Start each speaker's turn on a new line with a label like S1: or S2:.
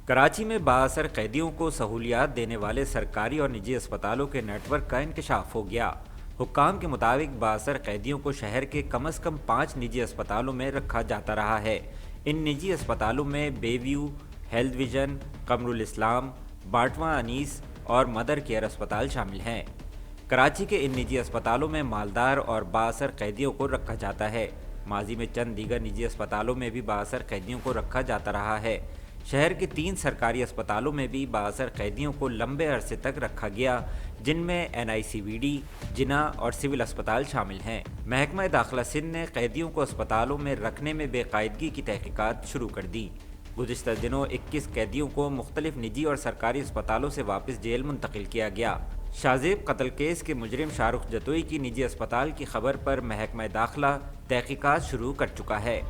S1: کراچی میں بااثر قیدیوں کو سہولیات دینے والے سرکاری اور نجی اسپتالوں کے نیٹ ورک کا انکشاف ہو گیا۔ حکام کے مطابق بااثر قیدیوں کو شہر کے کم از کم 5 نجی اسپتالوں میں رکھا جاتا رہا ہے۔ ان نجی اسپتالوں میں بے ویو، ہیلتھ ویژن، قمر الاسلام، باٹواں انیس اور مدر کیئر اسپتال شامل ہیں۔ کراچی کے ان نجی اسپتالوں میں مالدار اور بااثر قیدیوں کو رکھا جاتا ہے۔ ماضی میں چند دیگر نجی اسپتالوں میں بھی بااثر قیدیوں کو رکھا جاتا رہا ہے۔ شہر کے 3 سرکاری اسپتالوں میں بھی بااثر قیدیوں کو لمبے عرصے تک رکھا گیا، جن میں NICVD، جناح اور سول اسپتال شامل ہیں۔ محکمہ داخلہ سندھ نے قیدیوں کو اسپتالوں میں رکھنے میں بے قاعدگی کی تحقیقات شروع کر دی۔ گزشتہ دنوں 21 قیدیوں کو مختلف نجی اور سرکاری اسپتالوں سے واپس جیل منتقل کیا گیا۔ شاہ زیب قتل کیس کے مجرم شاہ رخ جتوئی کی نجی اسپتال کی خبر پر محکمہ داخلہ تحقیقات شروع کر چکا ہے۔